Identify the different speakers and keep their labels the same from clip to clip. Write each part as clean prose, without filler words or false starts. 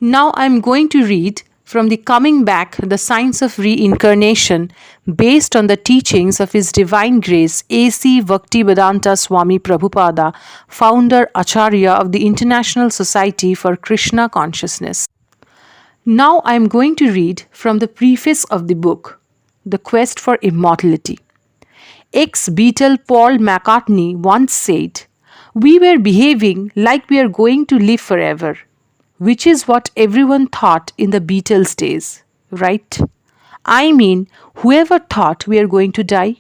Speaker 1: Now I'm going to read from the Coming Back, the Science of Reincarnation, based on the teachings of His Divine Grace A.C. Bhaktivedanta Swami Prabhupada, founder Acharya of the International Society for Krishna Consciousness. Now I'm going to read from the preface of the book, The Quest for Immortality. Ex-Beatle Paul McCartney once said, "We were behaving like we are going to live forever," which is what everyone thought in the Beatles days, right? I mean, whoever thought we are going to die?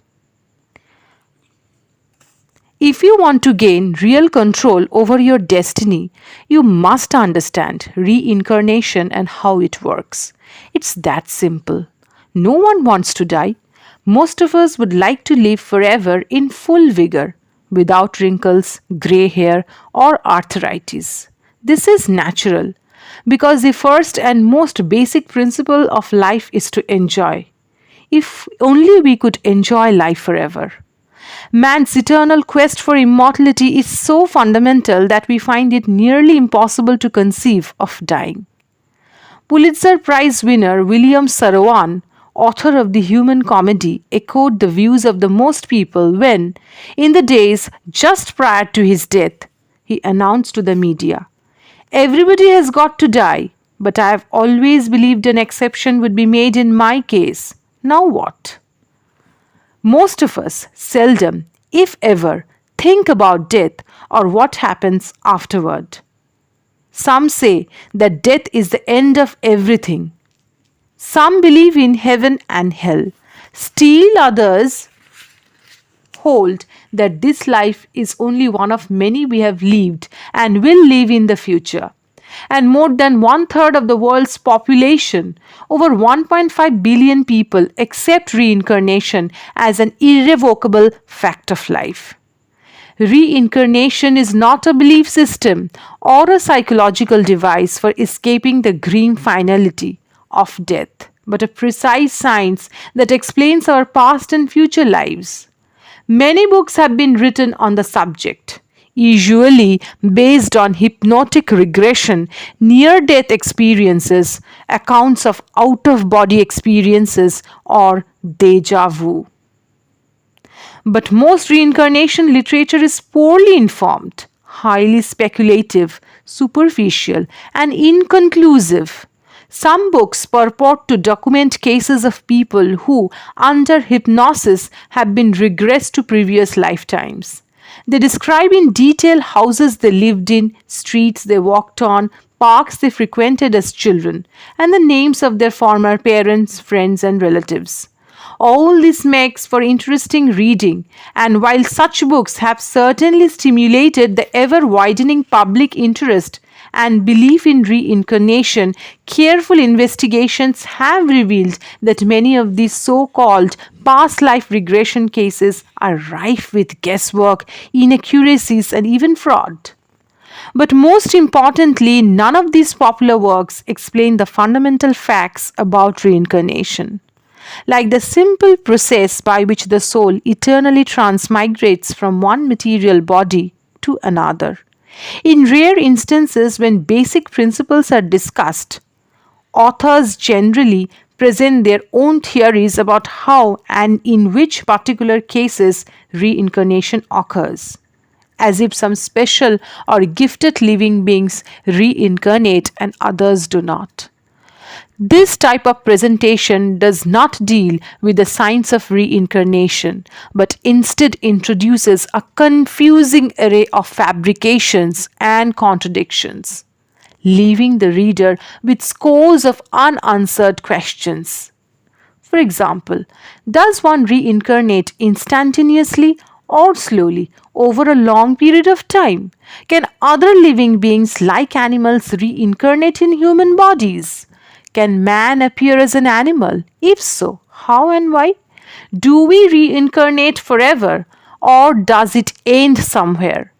Speaker 1: If you want to gain real control over your destiny, you must understand reincarnation and how it works. It's that simple. No one wants to die. Most of us would like to live forever in full vigor, without wrinkles, grey hair, or arthritis. This is natural because the first and most basic principle of life is to enjoy. If only we could enjoy life forever. Man's eternal quest for immortality is so fundamental that we find it nearly impossible to conceive of dying. Pulitzer Prize winner William Saroyan, author of The Human Comedy, echoed the views of the most people when, in the days just prior to his death, he announced to the media, "Everybody has got to die, but I have always believed an exception would be made in my case. Now what?" Most of us seldom, if ever, think about death or what happens afterward. Some say that death is the end of everything. Some believe in heaven and hell. Still others hold that this life is only one of many we have lived and will live in the future. And more than one-third of the world's population, over 1.5 billion people, accept reincarnation as an irrevocable fact of life. Reincarnation is not a belief system or a psychological device for escaping the grim finality of death, but a precise science that explains our past and future lives. Many books have been written on the subject, usually based on hypnotic regression, near-death experiences, accounts of out-of-body experiences, or déjà vu. But most reincarnation literature is poorly informed, highly speculative, superficial, and inconclusive. Some books purport to document cases of people who, under hypnosis, have been regressed to previous lifetimes. They describe in detail houses they lived in, streets they walked on, parks they frequented as children, and the names of their former parents, friends, and relatives. All this makes for interesting reading, and while such books have certainly stimulated the ever-widening public interest and belief in reincarnation, careful investigations have revealed that many of these so-called past life regression cases are rife with guesswork, inaccuracies, and even fraud. But most importantly, none of these popular works explain the fundamental facts about reincarnation, like the simple process by which the soul eternally transmigrates from one material body to another. In rare instances, when basic principles are discussed, authors generally present their own theories about how and in which particular cases reincarnation occurs, as if some special or gifted living beings reincarnate and others do not. This type of presentation does not deal with the science of reincarnation, but instead introduces a confusing array of fabrications and contradictions, leaving the reader with scores of unanswered questions. For example, does one reincarnate instantaneously or slowly over a long period of time? Can other living beings like animals reincarnate in human bodies? Can man appear as an animal? If so, how and why? Do we reincarnate forever, or does it end somewhere?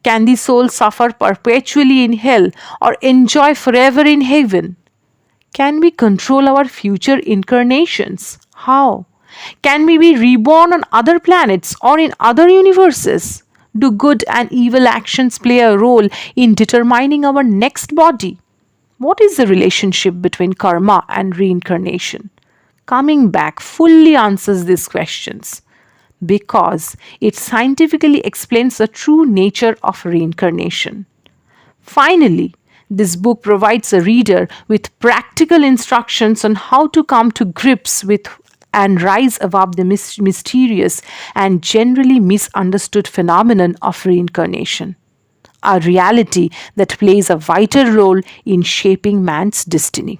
Speaker 1: Can the soul suffer perpetually in hell or enjoy forever in heaven? Can we control our future incarnations? How? Can we be reborn on other planets or in other universes? Do good and evil actions play a role in determining our next body? What is the relationship between karma and reincarnation? Coming back fully answers these questions because it scientifically explains the true nature of reincarnation. Finally, this book provides a reader with practical instructions on how to come to grips with and rise above the mysterious and generally misunderstood phenomenon of reincarnation, a reality that plays a vital role in shaping man's destiny.